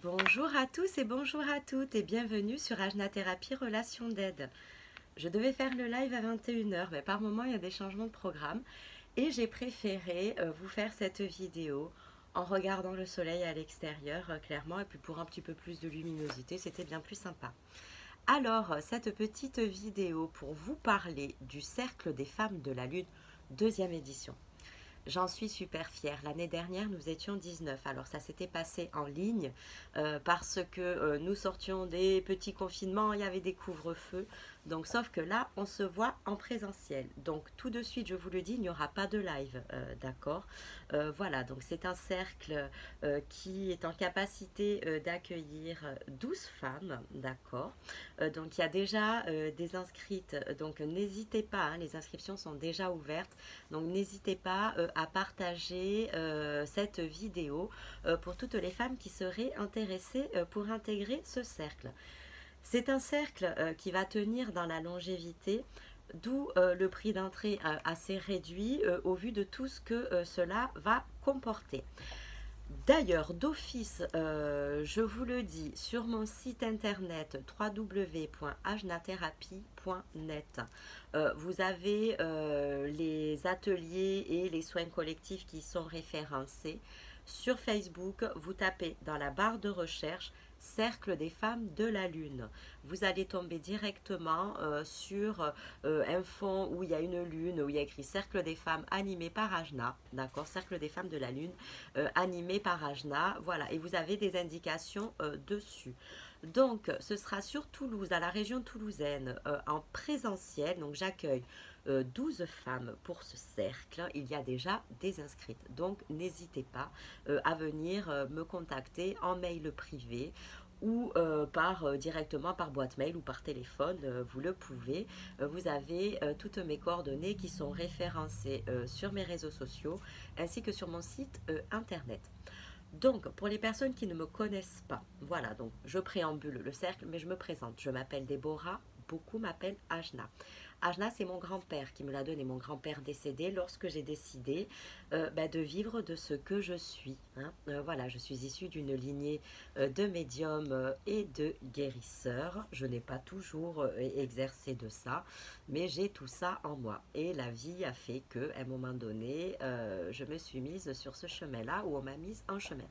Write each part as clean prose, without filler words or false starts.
Bonjour à tous et bonjour à toutes et bienvenue sur Ajna Thérapie Relation d'aide. Je devais faire le live à 21h, mais par moment il y a des changements de programme et j'ai préféré vous faire cette vidéo en regardant le soleil à l'extérieur clairement, et puis pour un petit peu plus de luminosité, c'était bien plus sympa. Alors, cette petite vidéo pour vous parler du Cercle des femmes de la Lune, deuxième édition. J'en suis super fière. L'année dernière, nous étions 19. Alors, ça s'était passé en ligne parce que nous sortions des petits confinements, il y avait des couvre-feux. Donc, sauf que là, on se voit en présentiel. Donc, tout de suite, je vous le dis, il n'y aura pas de live, d'accord. Voilà, donc c'est un cercle qui est en capacité d'accueillir 12 femmes, d'accord. Donc, il y a déjà des inscrites. Donc, n'hésitez pas, hein, les inscriptions sont déjà ouvertes. Donc n'hésitez pas à partager cette vidéo pour toutes les femmes qui seraient intéressées pour intégrer ce cercle. C'est un cercle qui va tenir dans la longévité, d'où le prix d'entrée assez réduit au vu de tout ce que cela va comporter. D'ailleurs, d'office, je vous le dis, sur mon site internet www.ajnatherapie.net, vous avez les ateliers et les soins collectifs qui sont référencés. Sur Facebook, vous tapez dans la barre de recherche Cercle des femmes de la Lune. Vous allez tomber directement sur un fond où il y a une lune, où il y a écrit Cercle des femmes animé par Ajna, d'accord, Cercle des femmes de la Lune animé par Ajna, voilà, et vous avez des indications dessus. Donc, ce sera sur Toulouse, à la région toulousaine, en présentiel. Donc, j'accueille 12 femmes pour ce cercle. Il y a déjà des inscrites. Donc, n'hésitez pas à venir me contacter en mail privé ou directement par boîte mail ou par téléphone, vous le pouvez. Vous avez toutes mes coordonnées qui sont référencées sur mes réseaux sociaux ainsi que sur mon site internet. Donc, pour les personnes qui ne me connaissent pas, voilà, donc je préambule le cercle, mais je me présente. Je m'appelle Déborah, beaucoup m'appellent Ajna. Ajna, c'est mon grand-père qui me l'a donné, mon grand-père décédé lorsque j'ai décidé de vivre de ce que je suis. Hein. Voilà, je suis issue d'une lignée de médiums et de guérisseurs. Je n'ai pas toujours exercé de ça, mais j'ai tout ça en moi. Et la vie a fait qu'à un moment donné, je me suis mise sur ce chemin-là, où on m'a mise en chemin.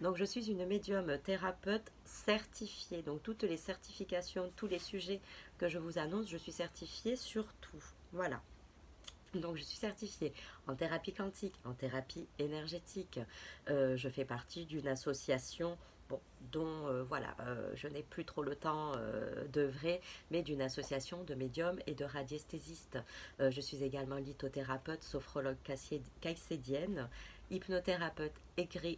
Donc, je suis une médium thérapeute certifiée. Donc, toutes les certifications, tous les sujets que je vous annonce, je suis certifiée sur tout. Voilà. Donc, je suis certifiée en thérapie quantique, en thérapie énergétique. Je fais partie d'une association dont voilà, je n'ai plus trop le temps d'œuvrer, mais d'une association de médiums et de radiesthésistes. Je suis également lithothérapeute, sophrologue caïcédienne, hypnothérapeute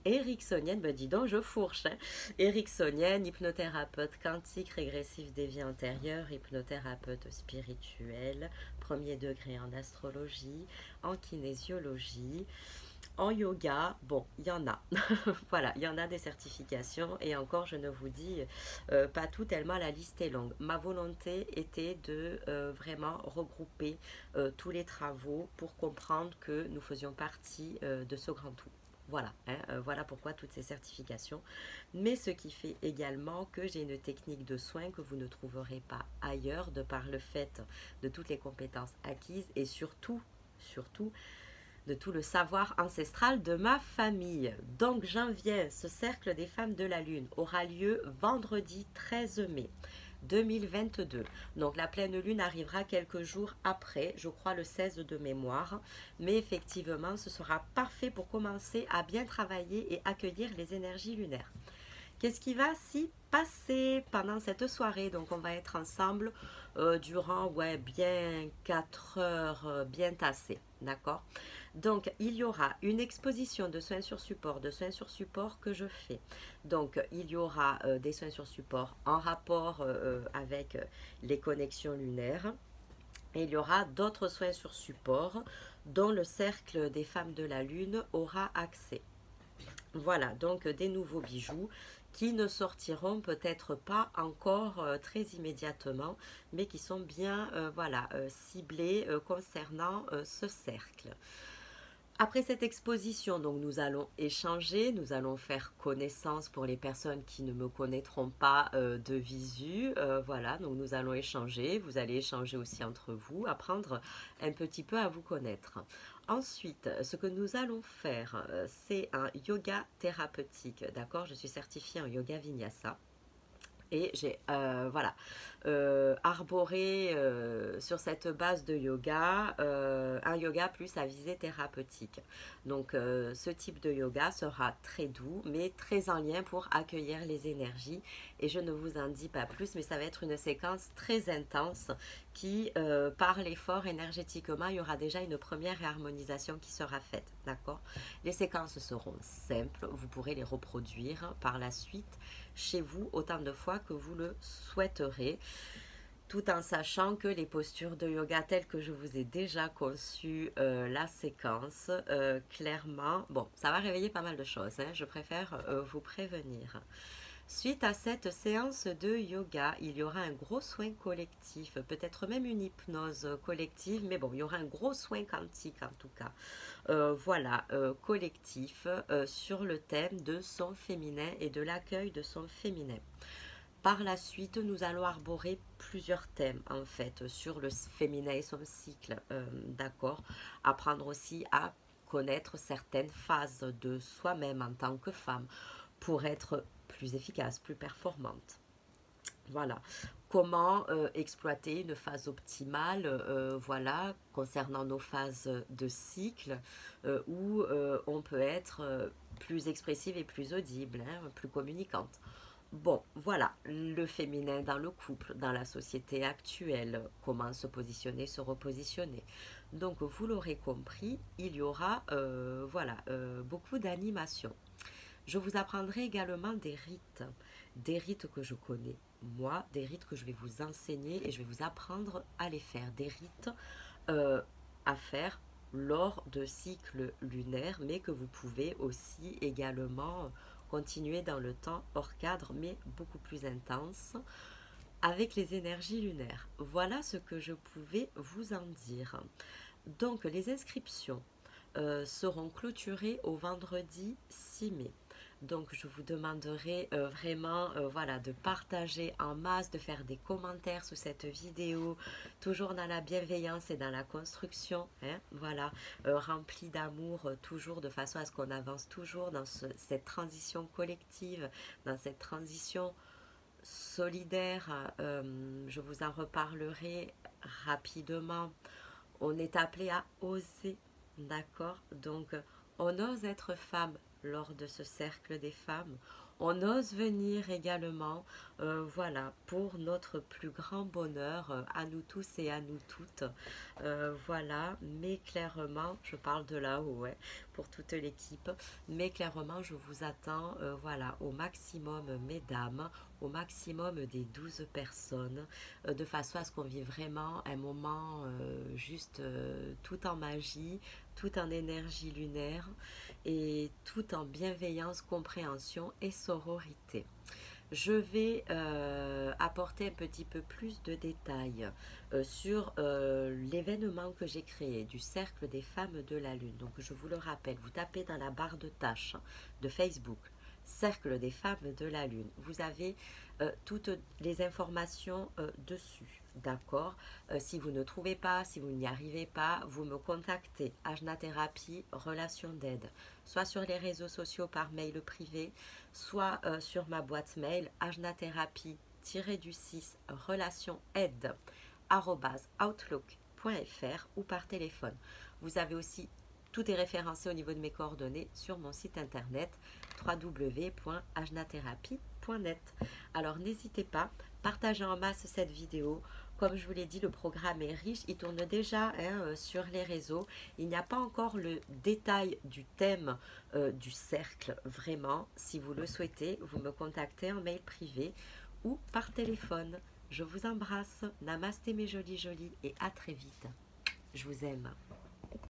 ericksonienne, ben dis donc je fourche, hein, ericksonienne, hypnothérapeute quantique régressif des vies antérieures, hypnothérapeute spirituel, premier degré en astrologie, en kinésiologie, en yoga, bon, il y en a. Voilà, il y en a des certifications et encore, je ne vous dis pas tout tellement la liste est longue. Ma volonté était de vraiment regrouper tous les travaux pour comprendre que nous faisions partie de ce grand tout. Voilà, hein, voilà pourquoi toutes ces certifications. Mais ce qui fait également que j'ai une technique de soins que vous ne trouverez pas ailleurs de par le fait de toutes les compétences acquises et surtout de tout le savoir ancestral de ma famille. Donc j'en viens, ce cercle des femmes de la Lune aura lieu vendredi 13 mai 2022. Donc la pleine lune arrivera quelques jours après, je crois le 16 de mémoire, mais effectivement ce sera parfait pour commencer à bien travailler et accueillir les énergies lunaires. Qu'est-ce qui va s'y passer pendant cette soirée? Donc on va être ensemble durant bien 4 heures bien tassées, d'accord? Donc il y aura une exposition de soins sur support, que je fais. Donc il y aura des soins sur support en rapport avec les connexions lunaires. Et il y aura d'autres soins sur support dont le cercle des femmes de la Lune aura accès. Voilà, donc des nouveaux bijoux qui ne sortiront peut-être pas encore très immédiatement, mais qui sont bien ciblés concernant ce cercle. Après cette exposition, donc nous allons échanger, nous allons faire connaissance pour les personnes qui ne me connaîtront pas de visu. Voilà, donc nous allons échanger, vous allez échanger aussi entre vous, apprendre un petit peu à vous connaître. Ensuite, ce que nous allons faire, c'est un yoga thérapeutique, d'accord? Je suis certifiée en yoga vinyasa. Et j'ai voilà, arboré sur cette base de yoga un yoga plus à visée thérapeutique. Donc ce type de yoga sera très doux mais très en lien pour accueillir les énergies. Et je ne vous en dis pas plus, mais ça va être une séquence très intense qui, par l'effort énergétiquement, il y aura déjà une première harmonisation qui sera faite. D'accord? Les séquences seront simples, vous pourrez les reproduire par la suite chez vous autant de fois que vous le souhaiterez, tout en sachant que les postures de yoga telles que je vous ai déjà conçu la séquence, clairement, bon, ça va réveiller pas mal de choses, hein, je préfère vous prévenir. Suite à cette séance de yoga, il y aura un gros soin collectif, peut-être même une hypnose collective, mais bon, il y aura un gros soin quantique en tout cas. Voilà, collectif sur le thème de son féminin et de l'accueil de son féminin. Par la suite, nous allons arborer plusieurs thèmes en fait sur le féminin et son cycle, d'accord. Apprendre aussi à connaître certaines phases de soi-même en tant que femme pour être plus efficace, plus performante. Voilà. Comment exploiter une phase optimale, voilà, concernant nos phases de cycle, où on peut être plus expressive et plus audible, hein, plus communicante. Bon, voilà, le féminin dans le couple, dans la société actuelle, comment se positionner, se repositionner. Donc, vous l'aurez compris, il y aura, voilà, beaucoup d'animation. Je vous apprendrai également des rites que je connais, moi, des rites que je vais vous enseigner et je vais vous apprendre à les faire, des rites à faire lors de cycles lunaires, mais que vous pouvez aussi également continuer dans le temps hors cadre, mais beaucoup plus intense, avec les énergies lunaires. Voilà ce que je pouvais vous en dire. Donc les inscriptions seront clôturées au vendredi 6 mai. Donc je vous demanderai vraiment voilà, de partager en masse, de faire des commentaires sous cette vidéo, toujours dans la bienveillance et dans la construction, hein, voilà, rempli d'amour, toujours de façon à ce qu'on avance toujours dans cette transition collective, dans cette transition solidaire. Je vous en reparlerai rapidement. On est appelé à oser, d'accord? Donc on ose être femme lors de ce cercle des femmes. On ose venir également, voilà, pour notre plus grand bonheur, à nous tous et à nous toutes. Voilà, mais clairement, je parle de là-haut, ouais, pour toute l'équipe, mais clairement, je vous attends, voilà, au maximum, mesdames, au maximum des 12 personnes, de façon à ce qu'on vive vraiment un moment juste tout en magie, tout en énergie lunaire et tout en bienveillance, compréhension et sororité. Je vais apporter un petit peu plus de détails sur l'événement que j'ai créé du Cercle des Femmes de la Lune. Donc je vous le rappelle, vous tapez dans la barre de tâches de Facebook Cercle des Femmes de la Lune. Vous avez toutes les informations dessus. D'accord. Si vous ne trouvez pas, si vous n'y arrivez pas, vous me contactez. Ajna Thérapie, relation d'aide. Soit sur les réseaux sociaux par mail privé, soit sur ma boîte mail ajnathérapie-du6 relation aide @outlook.fr ou par téléphone. Vous avez aussi tout est référencé au niveau de mes coordonnées sur mon site internet www.ajnathérapie.net. Alors n'hésitez pas, partagez en masse cette vidéo. Comme je vous l'ai dit, le programme est riche, il tourne déjà sur les réseaux. Il n'y a pas encore le détail du thème du cercle, vraiment. Si vous le souhaitez, vous me contactez en mail privé ou par téléphone. Je vous embrasse. Namasté mes jolis jolis et à très vite. Je vous aime.